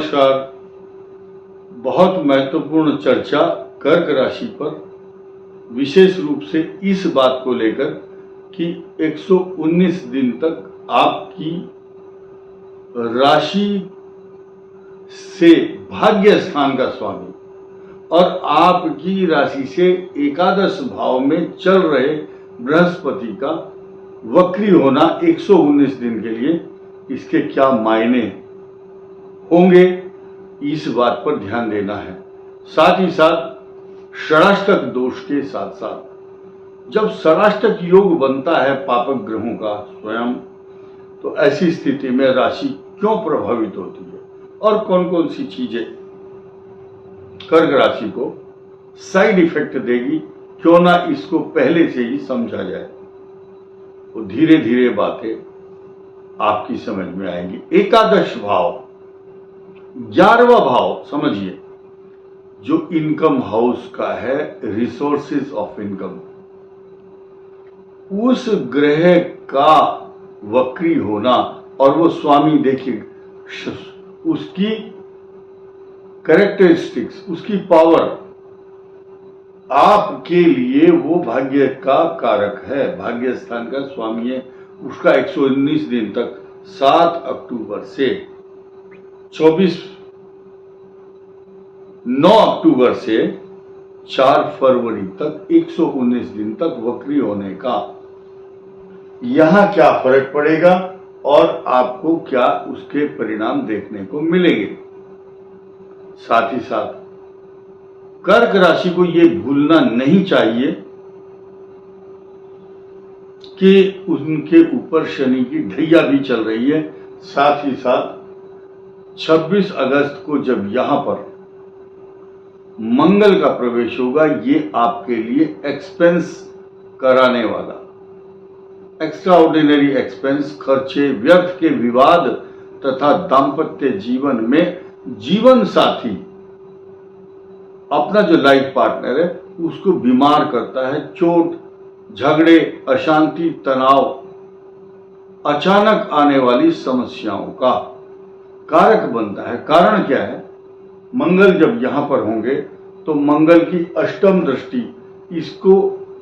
नमस्कार। बहुत महत्वपूर्ण चर्चा कर्क राशि पर, विशेष रूप से इस बात को लेकर कि 119 दिन तक आपकी राशि से भाग्य स्थान का स्वामी और आपकी राशि से एकादश भाव में चल रहे बृहस्पति का वक्री होना 119 दिन के लिए, इसके क्या मायने होंगे, इस बात पर ध्यान देना है। साथ ही साथ षडाष्टक दोष के साथ साथ जब षडाष्टक योग बनता है पापक ग्रहों का स्वयं, तो ऐसी स्थिति में राशि क्यों प्रभावित होती है और कौन कौन सी चीजें कर्क राशि को साइड इफेक्ट देगी, क्यों ना इसको पहले से ही समझा जाए, तो धीरे धीरे बातें आपकी समझ में आएंगी। एकादश भाव, 11वां भाव समझिए, जो इनकम हाउस का है, रिसोर्सेज ऑफ इनकम, उस ग्रह का वक्री होना और वो स्वामी, देखिए उसकी कैरेक्टरिस्टिक्स, उसकी पावर आपके लिए वो भाग्य का कारक है, भाग्य स्थान का स्वामी है। उसका 119 दिन तक 7 अक्टूबर से 9 अक्टूबर से 4 फरवरी तक 119 दिन तक वक्री होने का, यहां क्या फर्क पड़ेगा और आपको क्या उसके परिणाम देखने को मिलेंगे। साथ ही साथ कर्क राशि को यह भूलना नहीं चाहिए कि उनके ऊपर शनि की ढैया भी चल रही है। साथ ही साथ 26 अगस्त को जब यहां पर मंगल का प्रवेश होगा, ये आपके लिए एक्सपेंस कराने वाला, एक्स्ट्राऑर्डिनरी एक्सपेंस, खर्चे, व्यर्थ के विवाद तथा दाम्पत्य जीवन में जीवन साथी, अपना जो लाइफ पार्टनर है, उसको बीमार करता है। चोट, झगड़े, अशांति, तनाव, अचानक आने वाली समस्याओं का कारक बनता है। कारण क्या है? मंगल जब यहां पर होंगे तो मंगल की अष्टम दृष्टि, इसको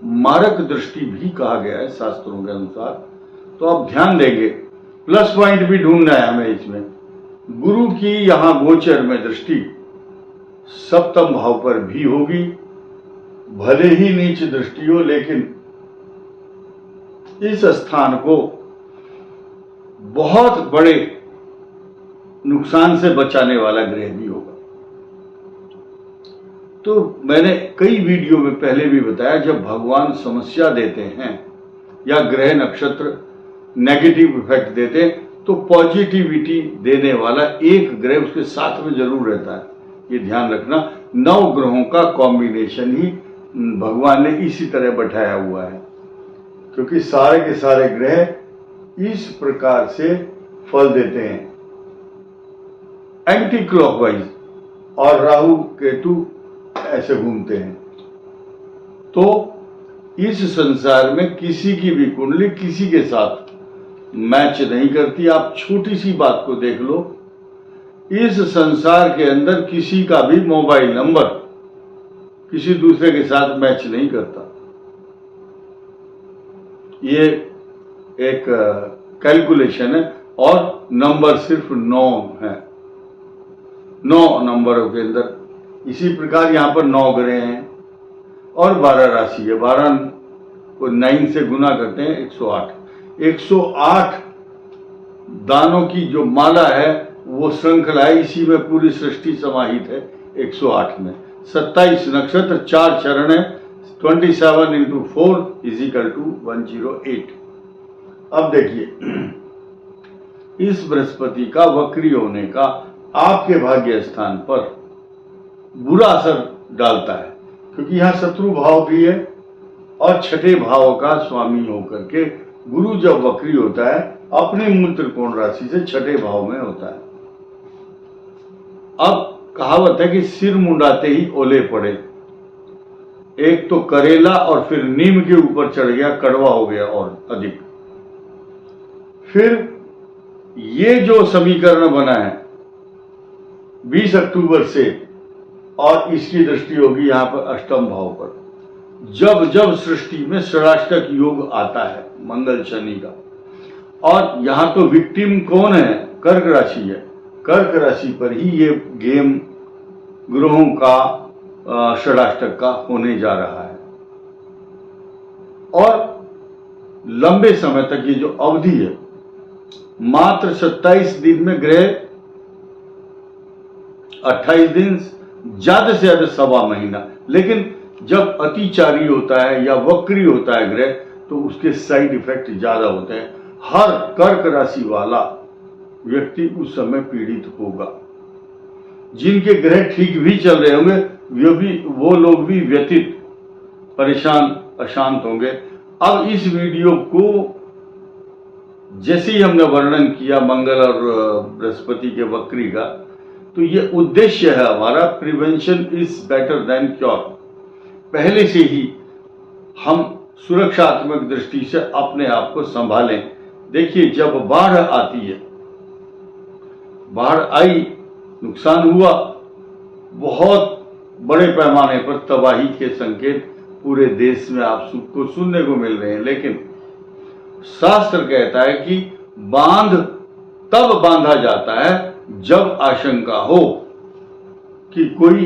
मारक दृष्टि भी कहा गया है शास्त्रों के अनुसार, तो आप ध्यान देंगे। प्लस पॉइंट भी ढूंढना है हमें इसमें। गुरु की यहां गोचर में दृष्टि सप्तम भाव पर भी होगी, भले ही नीच दृष्टि हो, लेकिन इस स्थान को बहुत बड़े नुकसान से बचाने वाला ग्रह भी होगा। तो मैंने कई वीडियो में पहले भी बताया, जब भगवान समस्या देते हैं या ग्रह नक्षत्र नेगेटिव इफेक्ट देते हैं, तो पॉजिटिविटी देने वाला एक ग्रह उसके साथ में जरूर रहता है। ये ध्यान रखना, 9 ग्रहों का कॉम्बिनेशन ही भगवान ने इसी तरह बैठाया हुआ है, क्योंकि सारे के सारे ग्रह इस प्रकार से फल देते हैं, एंटी क्लॉकवाइज, और राहु केतु ऐसे घूमते हैं। तो इस संसार में किसी की भी कुंडली किसी के साथ मैच नहीं करती। आप छोटी सी बात को देख लो, इस संसार के अंदर किसी का भी मोबाइल नंबर किसी दूसरे के साथ मैच नहीं करता। ये एक कैलकुलेशन है, और नंबर सिर्फ 9 है, 9 नंबरों के अंदर। इसी प्रकार यहां पर 9 ग्रह हैं और 12 राशि है। 12 को 9 से गुना करते हैं 108। 108 दानों की जो माला है, वो श्रृंखला है, इसी में पूरी सृष्टि समाहित है 108 में। 27 नक्षत्र, 4 चरण है, 27 into 4 = 108। अब देखिए, इस बृहस्पति का वक्री होने का आपके भाग्य स्थान पर बुरा असर डालता है, क्योंकि यहां शत्रु भाव भी है और छठे भाव का स्वामी होकर के गुरु जब वक्री होता है, अपने मूल त्रिकोण राशि से छठे भाव में होता है। अब कहावत है कि सिर मुंडाते ही ओले पड़े। एक तो करेला और फिर नीम के ऊपर चढ़ गया, कड़वा हो गया और अधिक। फिर ये जो समीकरण बना है, 20 अक्टूबर से, और इसकी दृष्टि होगी यहाँ पर अष्टम भाव पर। जब जब सृष्टि में षडाष्टक योग आता है मंगल शनि का, और यहाँ तो विक्टिम कौन है? कर्क राशि है। कर्क राशि पर ही ये गेम ग्रहों का षडाष्टक का होने जा रहा है। और लंबे समय तक ये जो अवधि है, मात्र 27 दिन में ग्रह, 28 दिन, ज्यादा से ज्यादा सवा महीना। लेकिन जब अतिचारी होता है या वक्री होता है ग्रह, तो उसके साइड इफेक्ट ज्यादा होते हैं। हर कर्क राशि वाला व्यक्ति उस समय पीड़ित होगा। जिनके ग्रह ठीक भी चल रहे होंगे वो लोग भी व्यथित, परेशान, अशांत होंगे। अब इस वीडियो को जैसे ही हमने वर्णन किया मंगल और बृहस्पति के वक्री का, तो ये उद्देश्य है हमारा, prevention is better than cure. पहले से ही हम सुरक्षात्मक दृष्टि से अपने आप को संभालें। देखिए, जब बाढ़ आती है, बाढ़ आई, नुकसान हुआ, बहुत बड़े पैमाने पर तबाही के संकेत पूरे देश में आप सबको सुनने को मिल रहे हैं। लेकिन शास्त्र कहता है कि बांध तब बांधा जाता है जब आशंका हो कि कोई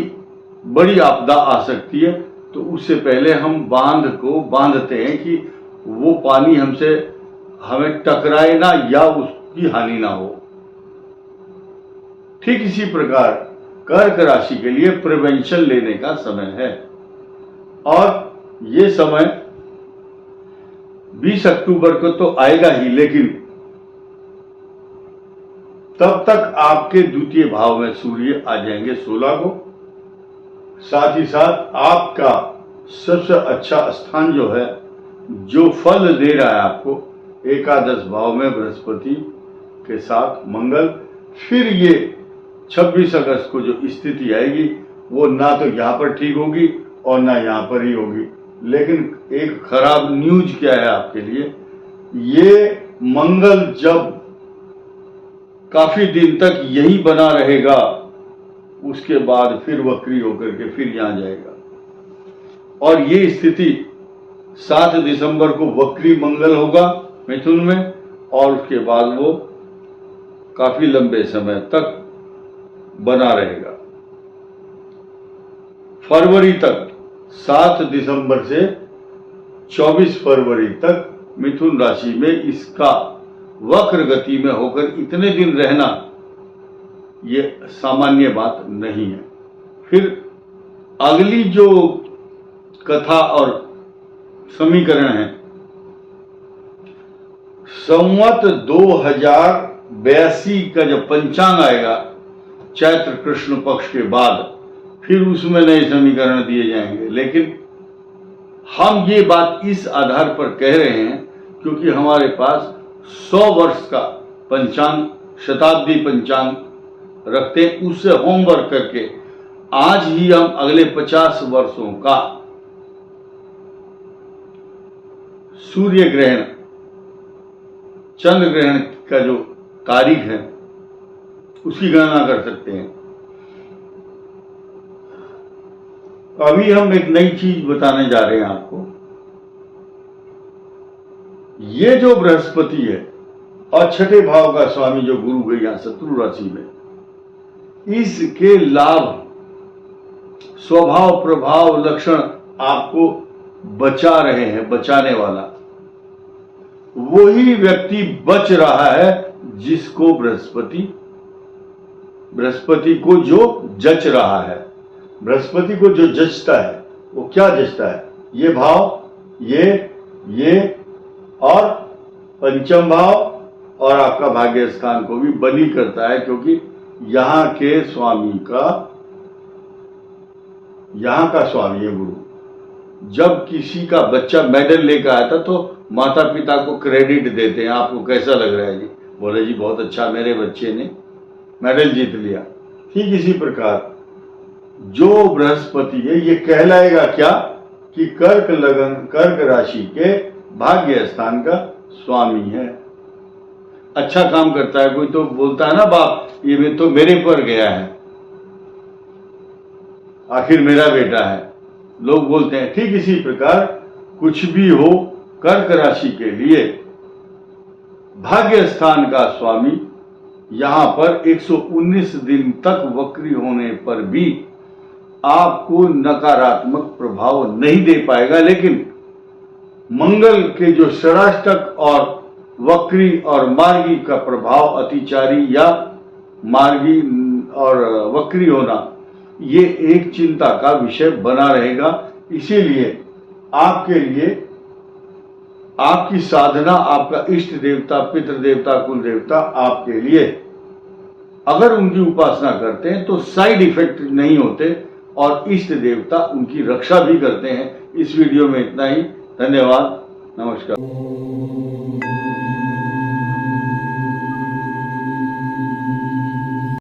बड़ी आपदा आ सकती है, तो उससे पहले हम बांध को बांधते हैं कि वो पानी हमें टकराए ना या उसकी हानि ना हो। ठीक इसी प्रकार कर्क राशि के लिए प्रिवेंशन लेने का समय है, और ये समय 20 अक्टूबर को तो आएगा ही, लेकिन तब तक आपके द्वितीय भाव में सूर्य आ जाएंगे 16 को। साथ ही साथ आपका सबसे अच्छा स्थान जो है, जो फल दे रहा है आपको, एकादश भाव में बृहस्पति के साथ मंगल। फिर ये 26 अगस्त को जो स्थिति आएगी, वो ना तो यहां पर ठीक होगी और ना यहां पर ही होगी। लेकिन एक खराब न्यूज क्या है आपके लिए, ये मंगल जब काफी दिन तक यही बना रहेगा, उसके बाद फिर वक्री होकर के फिर यहां जाएगा। और ये स्थिति 7 दिसंबर को वक्री मंगल होगा मिथुन में, और उसके बाद वो काफी लंबे समय तक बना रहेगा। फरवरी तक, 7 दिसंबर से 24 फरवरी तक मिथुन राशि में इसका वक्र गति में होकर इतने दिन रहना, ये सामान्य बात नहीं है। फिर अगली जो कथा और समीकरण है, संवत 2082 का जब पंचांग आएगा चैत्र कृष्ण पक्ष के बाद, फिर उसमें नए समीकरण दिए जाएंगे। लेकिन हम ये बात इस आधार पर कह रहे हैं क्योंकि हमारे पास 100 वर्ष का पंचांग, शताब्दी पंचांग रखते हैं। उससे होमवर्क करके आज ही हम अगले 50 वर्षों का सूर्य ग्रहण, चंद्र ग्रहण का जो तारीख है उसकी गणना कर सकते हैं। अभी हम एक नई चीज बताने जा रहे हैं आपको। ये जो बृहस्पति है और छठे भाव का स्वामी जो गुरु गया शत्रु राशि में, इसके लाभ, स्वभाव, प्रभाव, लक्षण आपको बचा रहे हैं। बचाने वाला वही व्यक्ति बच रहा है जिसको बृहस्पति को जो जच रहा है। बृहस्पति को जो जचता है वो क्या जचता है? ये भाव, ये और पंचम भाव, और आपका भाग्य स्थान को भी बली करता है, क्योंकि यहां के स्वामी का, यहां का स्वामी है गुरु। जब किसी का बच्चा मेडल लेकर आया था तो माता पिता को क्रेडिट देते हैं, आपको कैसा लग रहा है जी? बोले जी बहुत अच्छा, मेरे बच्चे ने मेडल जीत लिया। ठीक इसी प्रकार जो बृहस्पति है ये कहलाएगा क्या कि कर्क राशि के भाग्य स्थान का स्वामी है। अच्छा काम करता है। कोई तो बोलता है ना, बाप ये तो मेरे पर गया है, आखिर मेरा बेटा है, लोग बोलते हैं। ठीक इसी प्रकार कुछ भी हो, कर्क राशि के लिए भाग्य स्थान का स्वामी यहां पर 119 दिन तक वक्री होने पर भी आपको नकारात्मक प्रभाव नहीं दे पाएगा, लेकिन मंगल के जो षडाष्टक और वक्री और मार्गी का प्रभाव, अतिचारी या मार्गी और वक्री होना, ये एक चिंता का विषय बना रहेगा। इसीलिए आपके लिए आपकी साधना, आपका इष्ट देवता, पितृ देवता, कुल देवता आपके लिए अगर उनकी उपासना करते हैं तो साइड इफेक्ट नहीं होते और इष्ट देवता उनकी रक्षा भी करते हैं। इस वीडियो में इतना ही। धन्यवाद। नमस्कार।